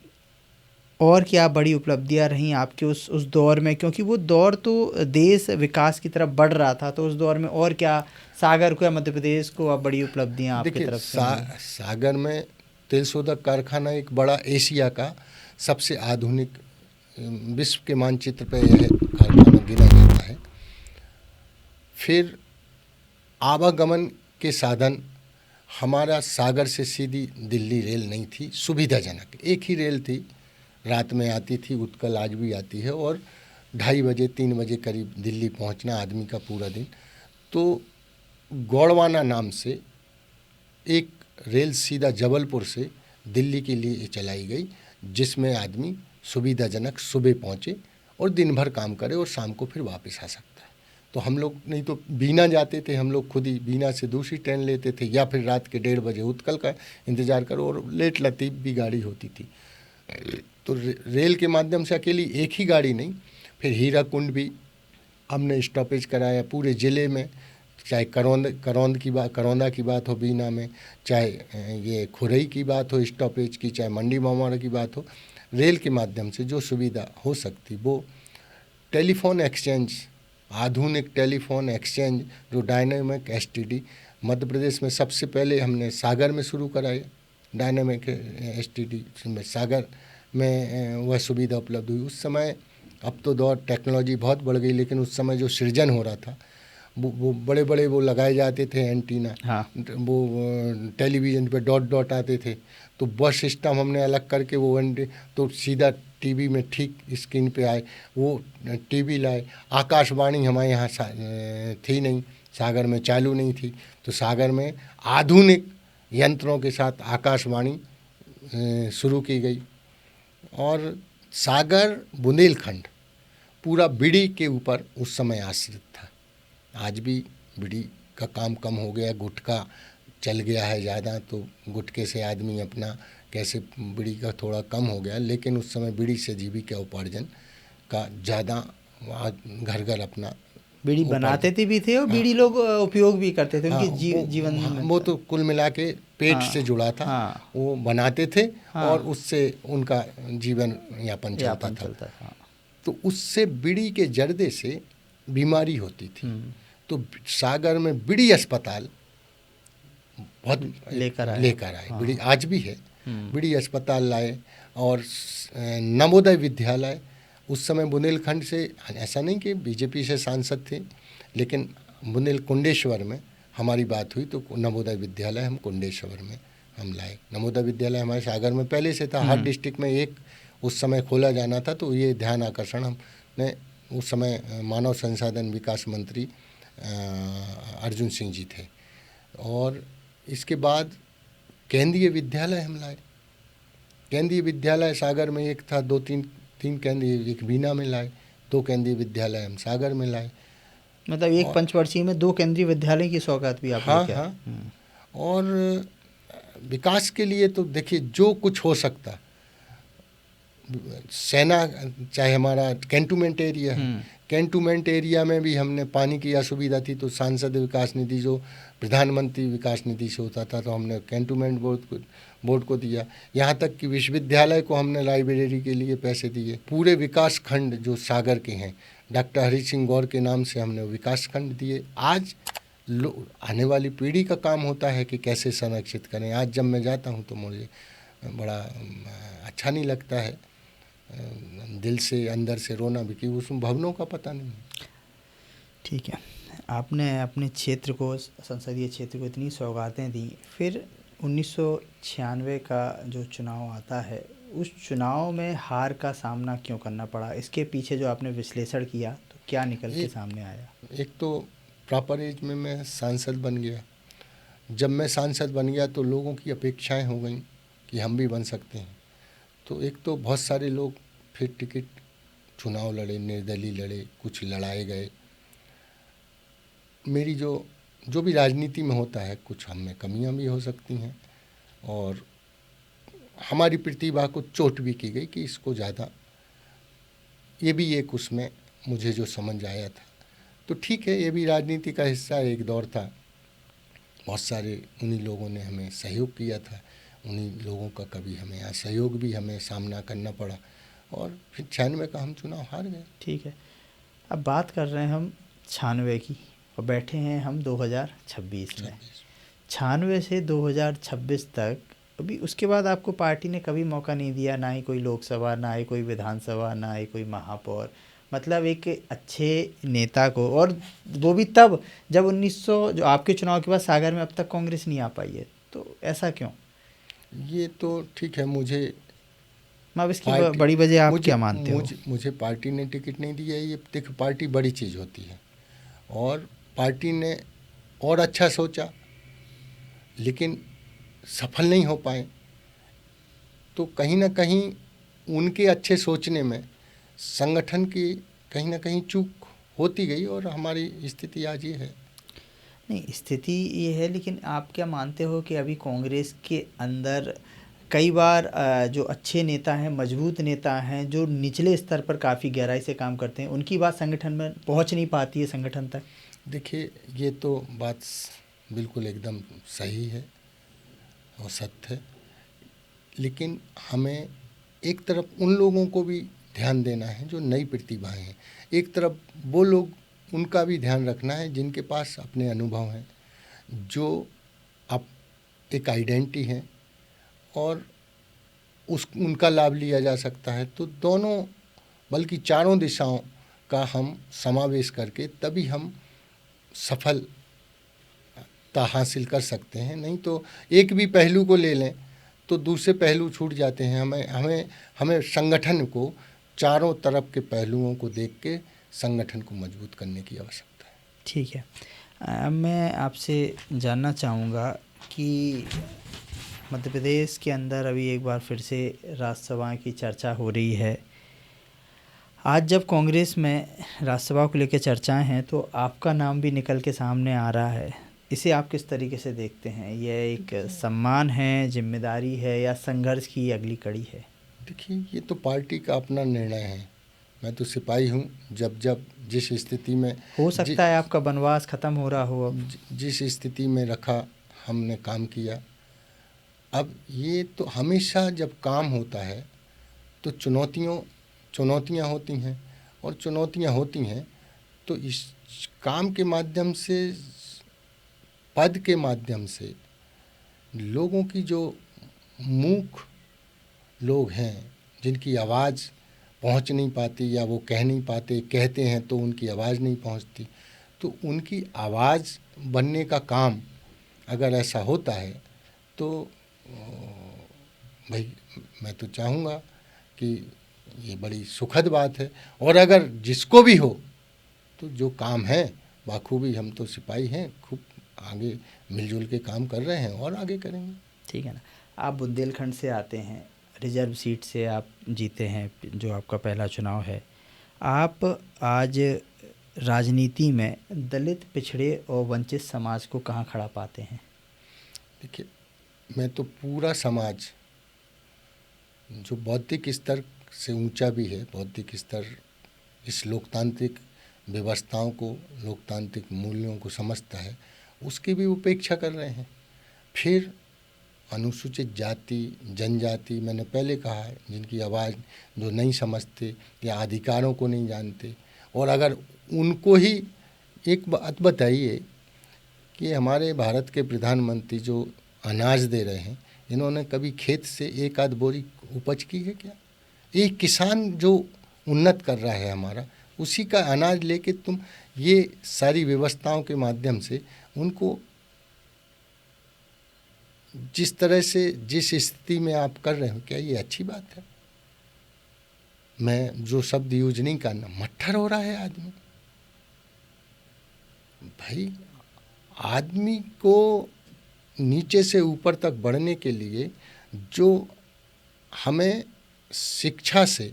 और क्या बड़ी उपलब्धियां रहीं आपके उस दौर में, क्योंकि वो दौर तो देश विकास की तरफ बढ़ रहा था, तो उस दौर में और क्या सागर को या मध्य प्रदेश को अब बड़ी उपलब्धियां आपकी देखिए तरफ से मिली? सागर में तेल शोधक कारखाना एक बड़ा एशिया का सबसे आधुनिक, विश्व के मानचित्र पर यह कारखाना गिना जाता है। फिर आवागमन के साधन, हमारा सागर से सीधी दिल्ली रेल नहीं थी सुविधाजनक, एक ही रेल थी, रात में आती थी, उत्कल आज भी आती है, और 2:30 बजे 3 बजे करीब दिल्ली पहुंचना आदमी का पूरा दिन। तो गोंडवाना नाम से एक रेल सीधा जबलपुर से दिल्ली के लिए चलाई गई, जिसमें आदमी सुविधाजनक सुबह पहुंचे और दिन भर काम करे और शाम को फिर वापस आ सकता है। तो हम लोग नहीं तो बीना जाते थे, हम लोग खुद ही बीना से दूसरी ट्रेन लेते थे, या फिर रात के 1:30 बजे उत्कल का इंतज़ार करो, और लेट लतीफ़ भी गाड़ी होती थी। तो रेल के माध्यम से अकेली एक ही गाड़ी नहीं, फिर हीराकुंड भी हमने स्टॉपेज कराया पूरे ज़िले में, चाहे करौंदा की बात हो बीना में, चाहे ये खुरई की बात हो स्टॉपेज की, चाहे मंडी मामौरा की बात हो, रेल के माध्यम से जो सुविधा हो सकती वो। टेलीफोन एक्सचेंज, आधुनिक टेलीफोन एक्सचेंज जो डायनेमिक एसटीडी, मध्य प्रदेश में सबसे पहले हमने सागर में शुरू कराया। डायनेमिक एसटीडी में सागर में वह सुविधा उपलब्ध हुई उस समय। अब तो दौर टेक्नोलॉजी बहुत बढ़ गई, लेकिन उस समय जो सृजन हो रहा था वो बड़े बड़े वो लगाए जाते थे एंटीना। हाँ। वो टेलीविज़न पे डॉट डॉट आते थे, तो वह सिस्टम हमने अलग करके वो तो सीधा टीवी में ठीक स्क्रीन पे आए, वो टीवी लाए। आकाशवाणी हमारे यहाँ थी नहीं, सागर में चालू नहीं थी, तो सागर में आधुनिक यंत्रों के साथ आकाशवाणी शुरू की गई। और सागर बुंदेलखंड पूरा बीड़ी के ऊपर उस समय आश्रित था। आज भी बीड़ी का काम कम हो गया, गुटखा चल गया है ज़्यादा, तो गुटखे से आदमी अपना कैसे बीड़ी का थोड़ा कम हो गया, लेकिन उस समय बीड़ी से जीविका उपार्जन का ज़्यादा घर घर अपना बीड़ी बनाते थे भी थे और बीड़ी लोग उपयोग भी करते थे, उनके जीवन में। वो तो कुल मिला के पेट से जुड़ा था। वो बनाते थे और उससे उनका जीवन यापन चलता था। तो उससे बीड़ी के जर्दे से बीमारी होती थी, तो सागर में बीड़ी अस्पताल बहुत लेकर आए। बीड़ी आज भी है, बीड़ी अस्पताल लाए। और नवोदय विद्यालय उस समय बुंदेलखंड से, ऐसा नहीं कि बीजेपी से सांसद थे, लेकिन कुंडेश्वर में हमारी बात हुई तो नवोदय विद्यालय हम कुंडेश्वर में हम लाए। नवोदय विद्यालय हमारे सागर में पहले से था, हर डिस्ट्रिक्ट में एक उस समय खोला जाना था। तो ये ध्यान आकर्षण हमने उस समय मानव संसाधन विकास मंत्री अर्जुन सिंह जी थे। और इसके बाद केंद्रीय विद्यालय हम लाए। केंद्रीय विद्यालय सागर में एक था, तीन केंद्रीय, एक बीना में लाए, 2 केंद्रीय विद्यालय हम सागर में लाए। मतलब एक पंचवर्षीय में 2 केंद्रीय विद्यालय की सौगात भी आप लेके आए। हाँ। और विकास के लिए तो देखिए जो कुछ हो सकता, सेना चाहे हमारा कैंटोनमेंट एरिया है, कैंटोनमेंट एरिया में भी हमने पानी की असुविधा थी, तो सांसद विकास निधि जो प्रधानमंत्री विकास निधि से होता था, तो हमने कैंटोनमेंट बोर्ड को दिया। यहाँ तक कि विश्वविद्यालय को हमने लाइब्रेरी के लिए पैसे दिए। पूरे विकास खंड जो सागर के हैं, डॉक्टर हरि सिंह गौर के नाम से हमने विकास खंड दिए। आज आने वाली पीढ़ी का काम होता है कि कैसे संरक्षित करें। आज जब मैं जाता हूँ तो मुझे बड़ा अच्छा नहीं लगता है, दिल से अंदर से रोना भी, कि उस भवनों का पता नहीं। ठीक है, आपने अपने क्षेत्र को, संसदीय क्षेत्र को इतनी सौगातें दी, फिर 1996 का जो चुनाव आता है उस चुनाव में हार का सामना क्यों करना पड़ा? इसके पीछे जो आपने विश्लेषण किया तो क्या निकल के एक सामने आया? एक तो प्रॉपर एज में मैं सांसद बन गया। जब मैं सांसद बन गया तो लोगों की अपेक्षाएं हो गई कि हम भी बन सकते हैं। तो एक तो बहुत सारे लोग फिर टिकट चुनाव लड़े, निर्दलीय लड़े, कुछ लड़ाए गए। मेरी जो जो भी राजनीति में होता है, कुछ हम में कमियां भी हो सकती हैं और हमारी प्रतिभा को चोट भी की गई कि इसको ज़्यादा, ये भी एक उसमें मुझे जो समझ आया था। तो ठीक है, ये भी राजनीति का हिस्सा एक दौर था। बहुत सारे उन्हीं लोगों ने हमें सहयोग किया था, उन्हीं लोगों का कभी हमें असहयोग भी हमें सामना करना पड़ा और फिर 96 का हम चुनाव हार गए। ठीक है, अब बात कर रहे हैं हम 96 की और बैठे हैं हम 2026 में। 96 से 2026 तक अभी उसके बाद आपको पार्टी ने कभी मौका नहीं दिया, ना ही कोई लोकसभा, ना ही कोई विधानसभा, ना ही कोई महापौर। मतलब एक अच्छे नेता को, और वो भी तब जब 1900 जो आपके चुनाव के बाद सागर में अब तक कांग्रेस नहीं आ पाई है, तो ऐसा क्यों? ये तो ठीक है, मुझे अब इसकी पार्टी बड़ी वजह आप मुझे क्या मानते हो? मुझे पार्टी ने टिकट नहीं दिया है। ये देखो, पार्टी बड़ी चीज़ होती है और पार्टी ने और अच्छा सोचा लेकिन सफल नहीं हो पाए। तो कहीं ना कहीं उनके अच्छे सोचने में संगठन की कहीं ना कहीं चूक होती गई और हमारी स्थिति आज ये है। नहीं, स्थिति ये है, लेकिन आप क्या मानते हो कि अभी कांग्रेस के अंदर कई बार जो अच्छे नेता हैं, मजबूत नेता हैं, जो निचले स्तर पर काफ़ी गहराई से काम करते हैं, उनकी बात संगठन में पहुंच नहीं पाती है, संगठन तक? देखिए, ये तो बात बिल्कुल एकदम सही है और सत्य है, लेकिन हमें एक तरफ उन लोगों को भी ध्यान देना है जो नई प्रतिभाएं हैं, एक तरफ वो लोग, उनका भी ध्यान रखना है जिनके पास अपने अनुभव हैं, जो अब एक आइडेंटिटी है और उनका लाभ लिया जा सकता है। तो दोनों, बल्कि चारों दिशाओं का हम समावेश करके तभी हम सफलता हासिल कर सकते हैं। नहीं तो एक भी पहलू को ले लें तो दूसरे पहलू छूट जाते हैं। हमें संगठन को चारों तरफ के पहलुओं को देख के संगठन को मजबूत करने की आवश्यकता है। ठीक है, मैं आपसे जानना चाहूँगा कि मध्य प्रदेश के अंदर अभी एक बार फिर से राज्यसभा की चर्चा हो रही है। आज जब कांग्रेस में राज्यसभा को लेकर चर्चाएं हैं तो आपका नाम भी निकल के सामने आ रहा है। इसे आप किस तरीके से देखते हैं? यह एक सम्मान है, जिम्मेदारी है, या संघर्ष की अगली कड़ी है? देखिए, ये तो पार्टी का अपना निर्णय है। मैं तो सिपाही हूँ। जब जब जिस स्थिति में, हो सकता है आपका वनवास ख़त्म हो रहा हो, अब जिस स्थिति में रखा हमने काम किया। अब ये तो हमेशा जब काम होता है तो चुनौतियाँ होती हैं और चुनौतियाँ होती हैं तो इस काम के माध्यम से, पद के माध्यम से लोगों की जो मूक लोग हैं, जिनकी आवाज़ पहुंच नहीं पाती या वो कह नहीं पाते, कहते हैं तो उनकी आवाज़ नहीं पहुंचती, तो उनकी आवाज़ बनने का काम अगर ऐसा होता है तो भाई मैं तो चाहूँगा कि ये बड़ी सुखद बात है। और अगर जिसको भी हो तो जो काम है बाखूबी, हम तो सिपाही हैं, खूब आगे मिलजुल के काम कर रहे हैं और आगे करेंगे। ठीक है ना। आप बुंदेलखंड से आते हैं, रिजर्व सीट से आप जीते हैं, जो आपका पहला चुनाव है। आप आज राजनीति में दलित, पिछड़े और वंचित समाज को कहाँ खड़ा पाते हैं? देखिए, मैं तो पूरा समाज जो बौद्धिक स्तर से ऊंचा भी है, बौद्धिक स्तर इस लोकतांत्रिक व्यवस्थाओं को, लोकतांत्रिक मूल्यों को समझता है, उसकी भी उपेक्षा कर रहे हैं। फिर अनुसूचित जाति, जनजाति, मैंने पहले कहा है, जिनकी आवाज़ जो नहीं समझते या अधिकारों को नहीं जानते, और अगर उनको ही एक बात बताइए कि हमारे भारत के प्रधानमंत्री जो अनाज दे रहे हैं, इन्होंने कभी खेत से एक आध बोरी उपज की है क्या? एक किसान जो उन्नत कर रहा है हमारा, उसी का अनाज लेके तुम ये सारी व्यवस्थाओं के माध्यम से उनको जिस तरह से जिस स्थिति में आप कर रहे हो, क्या ये अच्छी बात है? मैं जो शब्द यूज नहीं करना, मट्ठर हो रहा है आदमी। भाई, आदमी को नीचे से ऊपर तक बढ़ने के लिए जो हमें शिक्षा से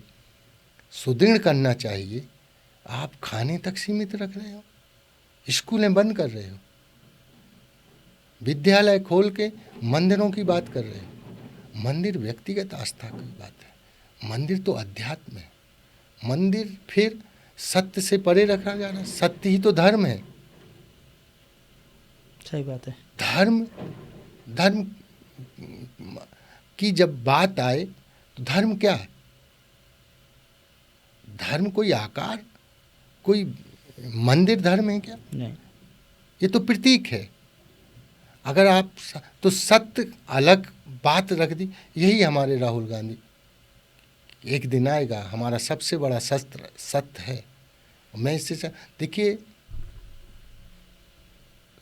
सुदृढ़ करना चाहिए, आप खाने तक सीमित रख रहे हो, स्कूलें बंद कर रहे हो, विद्यालय खोल के मंदिरों की बात कर रहे हो। मंदिर व्यक्तिगत आस्था की बात है, मंदिर तो अध्यात्म है। मंदिर फिर सत्य से परे रखा जा रहा है। सत्य ही तो धर्म है। सही बात है। धर्म की जब बात आए तो धर्म क्या है? धर्म कोई आकार, कोई मंदिर धर्म है क्या? नहीं। ये तो प्रतीक है। अगर आप तो सत्य अलग बात रख दी। यही हमारे राहुल गांधी, एक दिन आएगा हमारा सबसे बड़ा शस्त्र सत्य है। मैं इससे देखिए,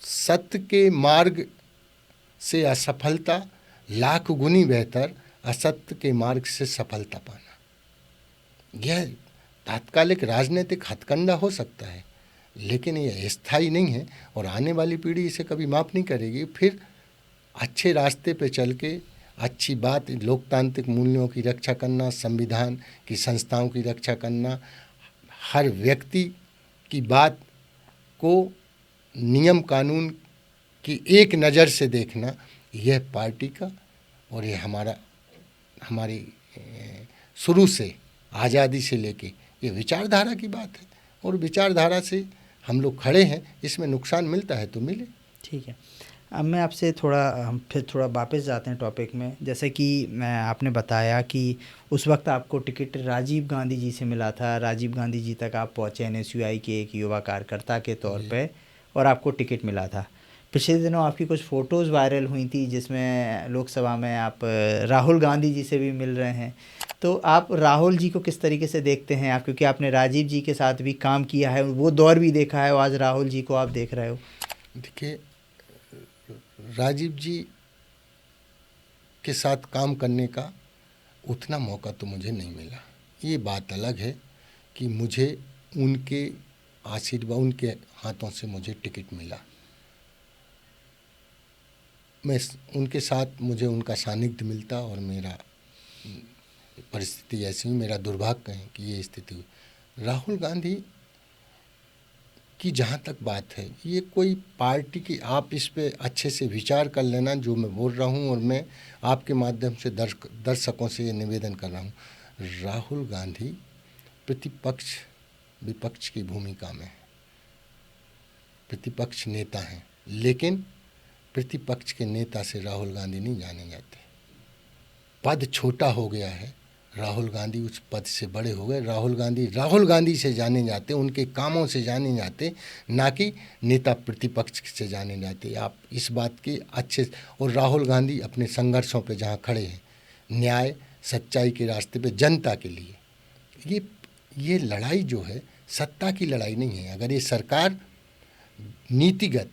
सत्य के मार्ग से असफलता लाख गुनी बेहतर असत्य के मार्ग से सफलता पाना। यह तात्कालिक राजनीतिक हथकंडा हो सकता है, लेकिन यह स्थायी नहीं है और आने वाली पीढ़ी इसे कभी माफ़ नहीं करेगी। फिर अच्छे रास्ते पे चल के अच्छी बात, लोकतांत्रिक मूल्यों की रक्षा करना, संविधान की संस्थाओं की रक्षा करना, हर व्यक्ति की बात को नियम कानून की एक नज़र से देखना, यह पार्टी का और यह हमारी शुरू से आज़ादी से लेके ये विचारधारा की बात है। और विचारधारा से हम लोग खड़े हैं, इसमें नुकसान मिलता है तो मिले। ठीक है। अब मैं आपसे हम फिर थोड़ा वापस जाते हैं टॉपिक में। जैसे कि आपने बताया कि उस वक्त आपको टिकट राजीव गांधी जी से मिला था, राजीव गांधी जी तक आप पहुँचे NSUI के एक युवा कार्यकर्ता के तौर पे, और आपको टिकट मिला था। पिछले दिनों आपकी कुछ फ़ोटोज़ वायरल हुई थी जिसमें लोकसभा में आप राहुल गांधी जी से भी मिल रहे हैं। तो आप राहुल जी को किस तरीके से देखते हैं आप, क्योंकि आपने राजीव जी के साथ भी काम किया है, वो दौर भी देखा है, और आज राहुल जी को आप देख रहे हो? देखिए, राजीव जी के साथ काम करने का उतना मौका तो मुझे नहीं मिला। ये बात अलग है कि मुझे उनके आशीर्वाद, उनके हाथों से मुझे टिकट मिला। मैं उनके साथ मुझे उनका सानिध्य मिलता और मेरा परिस्थिति ऐसी हुई, मेरा दुर्भाग्य है कि ये स्थिति हुई। राहुल गांधी की जहाँ तक बात है, ये कोई पार्टी की, आप इस पे अच्छे से विचार कर लेना जो मैं बोल रहा हूँ, और मैं आपके माध्यम से दर्शकों से ये निवेदन कर रहा हूँ। राहुल गांधी प्रतिपक्ष विपक्ष की भूमिका में है, प्रतिपक्ष नेता हैं, लेकिन प्रतिपक्ष के नेता से राहुल गांधी नहीं जाने जाते। पद छोटा हो गया है, राहुल गांधी उस पद से बड़े हो गए। राहुल गांधी से जाने जाते, उनके कामों से जाने जाते, ना कि नेता प्रतिपक्ष से जाने जाते। आप इस बात के अच्छे, और राहुल गांधी अपने संघर्षों पे जहाँ खड़े हैं, न्याय सच्चाई के रास्ते पे जनता के लिए, ये लड़ाई जो है सत्ता की लड़ाई नहीं है। अगर ये सरकार नीतिगत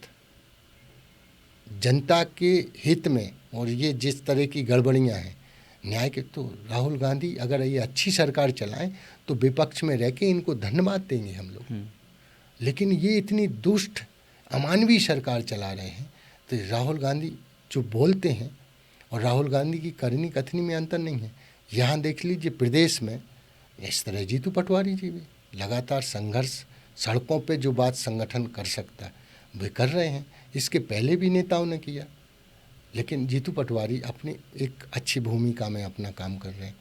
जनता के हित में, और ये जिस तरह की गड़बड़ियाँ हैं न्याय के, तो राहुल गांधी अगर ये अच्छी सरकार चलाएं तो विपक्ष में रह के इनको धन्यवाद देंगे हम लोग। लेकिन ये इतनी दुष्ट अमानवीय सरकार चला रहे हैं, तो राहुल गांधी जो बोलते हैं और राहुल गांधी की करनी कथनी में अंतर नहीं है। यहाँ देख लीजिए, प्रदेश में इस तरह जीतू पटवारी जी भी लगातार संघर्ष, सड़कों पे जो बात संगठन कर सकता है वे कर रहे हैं। इसके पहले भी नेताओं ने किया, लेकिन जीतू पटवारी अपनी एक अच्छी भूमिका में अपना काम कर रहे हैं,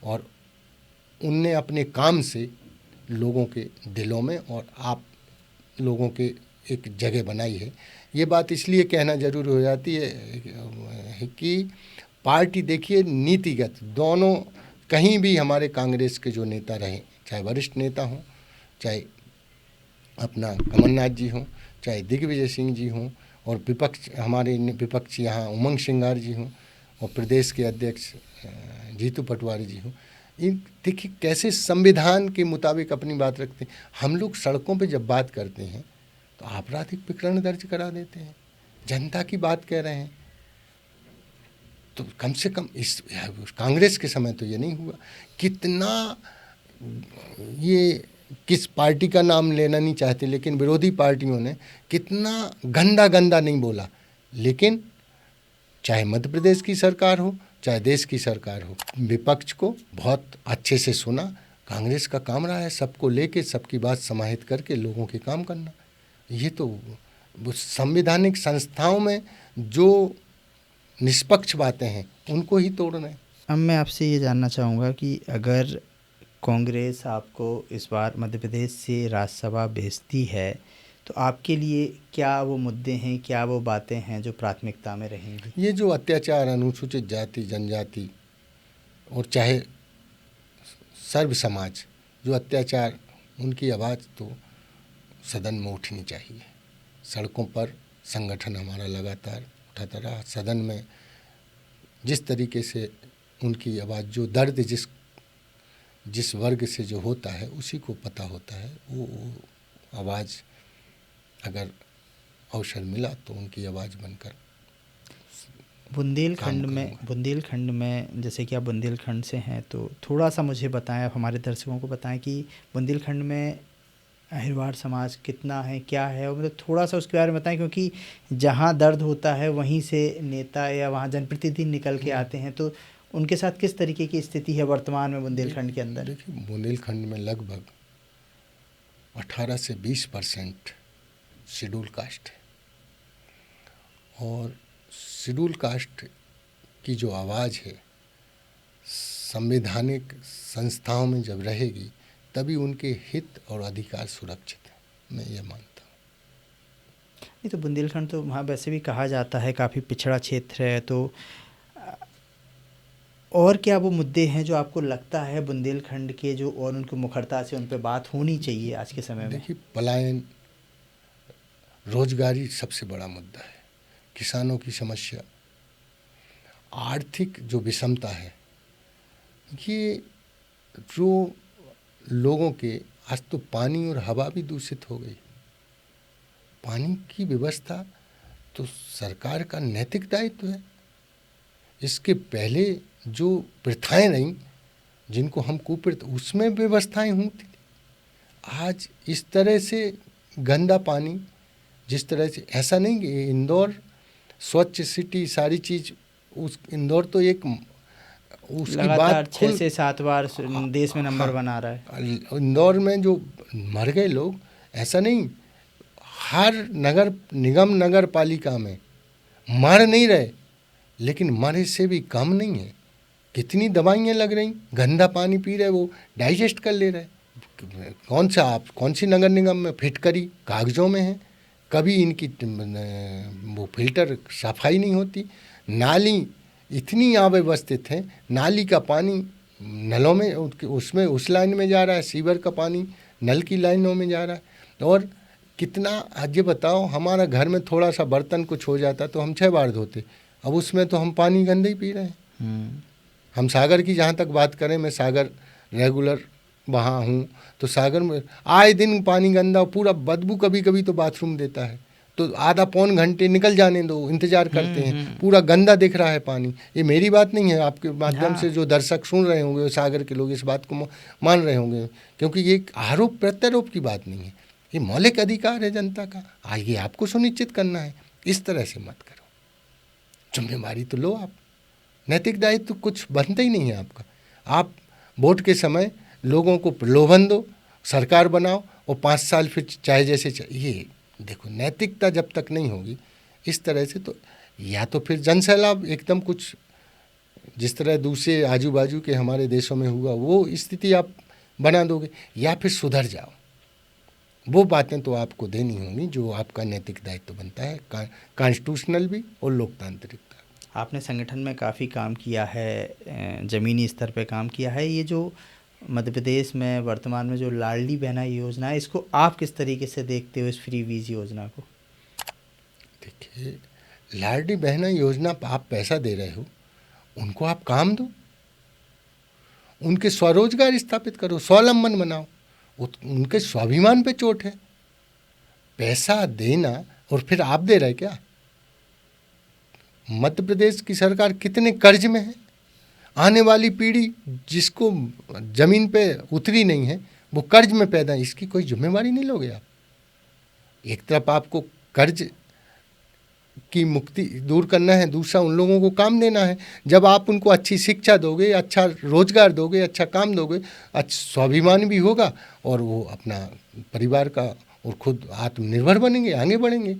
और उनने अपने काम से लोगों के दिलों में और आप लोगों के एक जगह बनाई है। ये बात इसलिए कहना जरूरी हो जाती है कि पार्टी, देखिए, नीतिगत दोनों, कहीं भी हमारे कांग्रेस के जो नेता रहे, चाहे वरिष्ठ नेता हों, चाहे अपना कमलनाथ जी हों, चाहे दिग्विजय सिंह जी हों, और हमारे विपक्ष यहाँ उमंग सिंगार जी हों, और प्रदेश के अध्यक्ष जीतू पटवारी जी हों, इन देखिए कैसे संविधान के मुताबिक अपनी बात रखते हैं। हम लोग सड़कों पे जब बात करते हैं तो आपराधिक प्रकरण दर्ज करा देते हैं। जनता की बात कह रहे हैं, तो कम से कम इस कांग्रेस के समय तो ये नहीं हुआ। कितना ये किस पार्टी का नाम लेना नहीं चाहते, लेकिन विरोधी पार्टियों ने कितना गंदा गंदा नहीं बोला, लेकिन चाहे मध्य प्रदेश की सरकार हो चाहे देश की सरकार हो, विपक्ष को बहुत अच्छे से सुना। कांग्रेस का काम रहा है सबको लेके, सबकी बात समाहित करके लोगों के काम करना। ये तो संवैधानिक संस्थाओं में जो निष्पक्ष बातें हैं उनको ही तोड़ना है। अब मैं आपसे ये जानना चाहूँगा कि अगर कांग्रेस आपको इस बार मध्य प्रदेश से राज्यसभा भेजती है तो आपके लिए क्या वो मुद्दे हैं, क्या वो बातें हैं जो प्राथमिकता में रहेंगी? ये जो अत्याचार अनुसूचित जाति जनजाति और चाहे सर्व समाज जो अत्याचार, उनकी आवाज़ तो सदन में उठनी चाहिए। सड़कों पर संगठन हमारा लगातार उठाता रहा। सदन में जिस तरीके से उनकी आवाज़, जो दर्द जिस वर्ग से जो होता है उसी को पता होता है, वो आवाज़ अगर अवसर मिला तो उनकी आवाज़ बनकर बुंदेलखंड में जैसे कि आप बुंदेलखंड से हैं तो थोड़ा सा मुझे बताएं, आप हमारे दर्शकों को बताएं कि बुंदेलखंड में अहिरवार समाज कितना है, क्या है, और मतलब थोड़ा सा उसके बारे में बताएं, क्योंकि जहाँ दर्द होता है वहीं से नेता या वहाँ जनप्रतिनिधि निकल के आते हैं, तो उनके साथ किस तरीके की स्थिति है वर्तमान में बुंदेलखंड के अंदर? देखिए, बुंदेलखंड में लगभग 18 से 20% शेड्यूल कास्ट है, और शेड्यूल कास्ट की जो आवाज़ है संवैधानिक संस्थाओं में जब रहेगी तभी उनके हित और अधिकार सुरक्षित है, मैं ये मानता हूँ। नहीं तो बुंदेलखंड तो वहाँ वैसे भी कहा जाता है काफ़ी पिछड़ा क्षेत्र है, तो और क्या वो मुद्दे हैं जो आपको लगता है बुंदेलखंड के जो और उनको मुखरता से उन पर बात होनी चाहिए आज के समय में? देखिए, पलायन, रोजगारी सबसे बड़ा मुद्दा है, किसानों की समस्या, आर्थिक जो विषमता है, ये जो लोगों के, आज तो पानी और हवा भी दूषित हो गई। पानी की व्यवस्था तो सरकार का नैतिक दायित्व है। इसके पहले जो प्रथाएं रहीं जिनको हम कुप्रथा, उसमें व्यवस्थाएं होती थी। आज इस तरह से गंदा पानी, जिस तरह से, ऐसा नहीं कि इंदौर स्वच्छ सिटी सारी चीज़, उस इंदौर तो एक उसकी बात 6 से 7 बार देश में नंबर बना रहा है। इंदौर में जो मर गए लोग, ऐसा नहीं, हर नगर निगम नगर पालिका में मर नहीं रहे, लेकिन मरे से भी कम नहीं है। कितनी दवाइयाँ लग रही, गंदा पानी पी रहे, वो डाइजेस्ट कर ले रहे। कौन सी नगर निगम में फिटकरी कागज़ों में है, कभी इनकी वो फिल्टर सफाई नहीं होती। नाली इतनी अव्यवस्थित है, नाली का पानी नलों में, उसमें उस लाइन में जा रहा है, सीवर का पानी नल की लाइनों में जा रहा है। और कितना, आज ये बताओ, हमारा घर में थोड़ा सा बर्तन कुछ हो जाता तो हम 6 बार धोते, अब उसमें तो हम पानी गंदा ही पी रहे हैं। हम सागर की जहाँ तक बात करें, मैं सागर रेगुलर वहाँ हूँ, तो सागर में आए दिन पानी गंदा, पूरा बदबू कभी कभी तो बाथरूम देता है, तो आधा पौन घंटे निकल जाने दो, इंतजार करते हैं, पूरा गंदा दिख रहा है पानी। ये मेरी बात नहीं है, आपके माध्यम से जो दर्शक सुन रहे होंगे, सागर के लोग इस बात को मान रहे होंगे, क्योंकि ये आरोप प्रत्यारोप की बात नहीं है, ये मौलिक अधिकार है जनता का, आइए आपको सुनिश्चित करना है। इस तरह से मत करो, जिम्मेवारी तो लो आप, नैतिक दायित्व तो कुछ बनता ही नहीं है आपका। आप वोट के समय लोगों को प्रलोभन दो, सरकार बनाओ, और 5 साल फिर चाहे जैसे ये देखो, नैतिकता जब तक नहीं होगी इस तरह से, तो या तो फिर जन सैलाब एकदम कुछ जिस तरह दूसरे आजू बाजू के हमारे देशों में हुआ वो स्थिति आप बना दोगे, या फिर सुधर जाओ। वो बातें तो आपको देनी होंगी जो आपका नैतिक दायित्व बनता है, कॉन्स्टिट्यूशनल भी और लोकतांत्रिक। आपने संगठन में काफ़ी काम किया है, ज़मीनी स्तर पे काम किया है। ये जो मध्य प्रदेश में वर्तमान में जो लाडली बहना योजना है, इसको आप किस तरीके से देखते हो, इस फ्री वीज योजना को? देखिए, लाडली बहना योजना पर आप पैसा दे रहे हो, उनको आप काम दो, उनके स्वरोजगार स्थापित करो, स्वावलंबन बनाओ। उनके स्वाभिमान पे चोट है। पैसा देना और फिर आप दे रहे क्या? मध्य प्रदेश की सरकार कितने कर्ज में है। आने वाली पीढ़ी जिसको ज़मीन पे उतरी नहीं है वो कर्ज में पैदा है, इसकी कोई जिम्मेवारी नहीं लोगे आप। एक तरफ आपको कर्ज की मुक्ति दूर करना है, दूसरा उन लोगों को काम देना है। जब आप उनको अच्छी शिक्षा दोगे, अच्छा रोजगार दोगे, अच्छा काम दोगे, अच्छा स्वाभिमान भी होगा और वो अपना परिवार का और खुद आत्मनिर्भर बनेंगे, आगे बढ़ेंगे।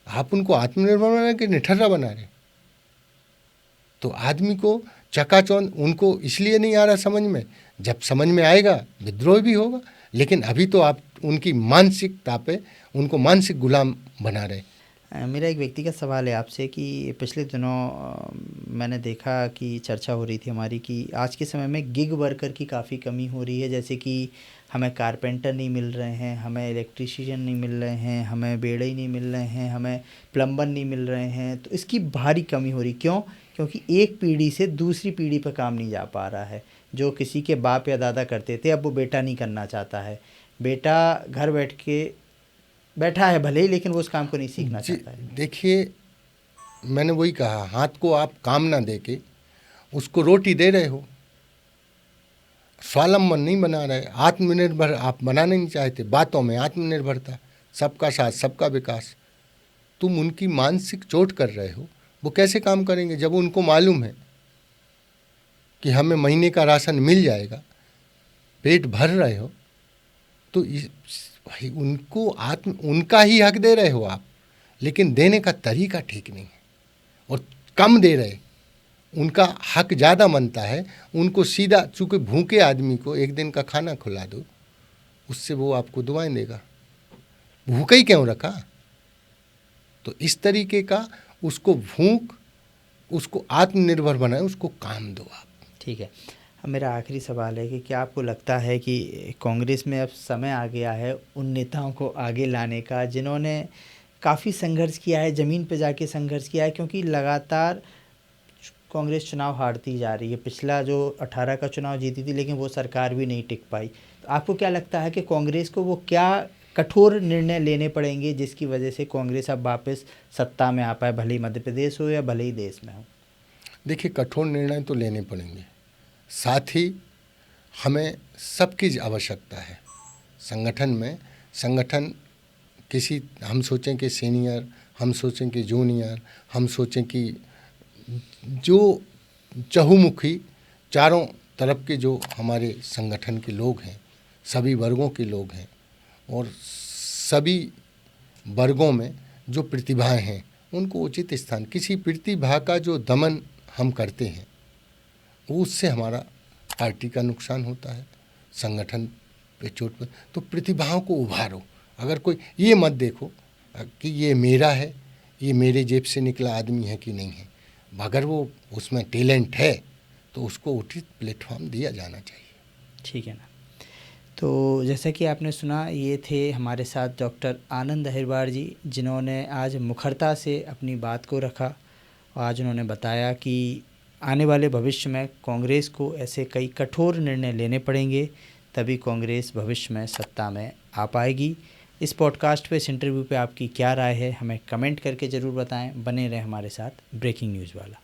आप उनको आत्मनिर्भर बना के निठर्रा बना रहे। तो आदमी को चकाचौंध उनको इसलिए नहीं आ रहा समझ में, जब समझ में आएगा विद्रोह भी होगा। लेकिन अभी तो आप उनकी मानसिकता पे उनको मानसिक गुलाम बना रहे। मेरा एक व्यक्तिगत सवाल है आपसे कि पिछले दिनों मैंने देखा कि चर्चा हो रही थी हमारी कि आज के समय में गिग वर्कर की काफ़ी कमी हो रही है। जैसे कि हमें कारपेंटर नहीं मिल रहे हैं, हमें इलेक्ट्रीशियन नहीं मिल रहे हैं, हमें बेड़ई नहीं मिल रहे हैं, हमें प्लम्बर नहीं मिल रहे हैं। तो इसकी भारी कमी हो रही, क्यों? क्योंकि एक पीढ़ी से दूसरी पीढ़ी पर काम नहीं जा पा रहा है। जो किसी के बाप या दादा करते थे अब वो बेटा नहीं करना चाहता है। बेटा घर बैठा है भले ही, लेकिन वो उस काम को नहीं सीखना चाहता है। देखिए, मैंने वही कहा, हाथ को आप काम ना दे के उसको रोटी दे रहे हो, स्वावलंबन नहीं बना रहे, आत्मनिर्भर आप बनाना नहीं चाहते। बातों में आत्मनिर्भरता, सबका साथ सबका विकास, तुम उनकी मानसिक चोट कर रहे हो। वो कैसे काम करेंगे जब उनको मालूम है कि हमें महीने का राशन मिल जाएगा, पेट भर रहे हो, तो भाई उनको उनका ही हक दे रहे हो आप, लेकिन देने का तरीका ठीक नहीं है और कम दे रहे। उनका हक ज़्यादा बनता है, उनको सीधा, चूँकि भूखे आदमी को एक दिन का खाना खिला दो, उससे वो आपको दुआएं देगा। भूखा ही क्यों रखा? तो इस तरीके का उसको भूख, उसको आत्मनिर्भर बनाए, उसको काम दो आप। ठीक है। अब मेरा आखिरी सवाल है कि क्या आपको लगता है कि कांग्रेस में अब समय आ गया है उन नेताओं को आगे लाने का जिन्होंने काफ़ी संघर्ष किया है, ज़मीन पे जाके संघर्ष किया है? क्योंकि लगातार कांग्रेस चुनाव हारती जा रही है। पिछला जो 18 का चुनाव जीती थी, लेकिन वो सरकार भी नहीं टिक पाई। तो आपको क्या लगता है कि कांग्रेस को वो क्या कठोर निर्णय लेने पड़ेंगे जिसकी वजह से कांग्रेस अब वापस सत्ता में आ पाए, भले ही मध्य प्रदेश हो या भले ही देश में हो? देखिए, कठोर निर्णय तो लेने पड़ेंगे, साथ ही हमें सबकी आवश्यकता है। संगठन किसी, हम सोचें कि सीनियर, हम सोचें कि जूनियर, हम सोचें कि जो चहुमुखी चारों तरफ के जो हमारे संगठन के लोग हैं, सभी वर्गों के लोग हैं, और सभी वर्गों में जो प्रतिभाएं हैं उनको उचित स्थान। किसी प्रतिभा का जो दमन हम करते हैं उससे हमारा पार्टी का नुकसान होता है, संगठन पे चोट पर। तो प्रतिभाओं को उभारो। अगर कोई ये मत देखो कि ये मेरा है, ये मेरे जेब से निकला आदमी है कि नहीं है। अगर वो उसमें टैलेंट है तो उसको उचित प्लेटफॉर्म दिया जाना चाहिए। ठीक है ना। तो जैसा कि आपने सुना, ये थे हमारे साथ डॉक्टर आनंद अहिरवार जी, जिन्होंने आज मुखरता से अपनी बात को रखा और आज उन्होंने बताया कि आने वाले भविष्य में कांग्रेस को ऐसे कई कठोर निर्णय लेने पड़ेंगे, तभी कांग्रेस भविष्य में सत्ता में आ पाएगी। इस पॉडकास्ट पे, इस इंटरव्यू पे आपकी क्या राय है, हमें कमेंट करके ज़रूर बताएं। बने रहें हमारे साथ ब्रेकिंग न्यूज़ वाला।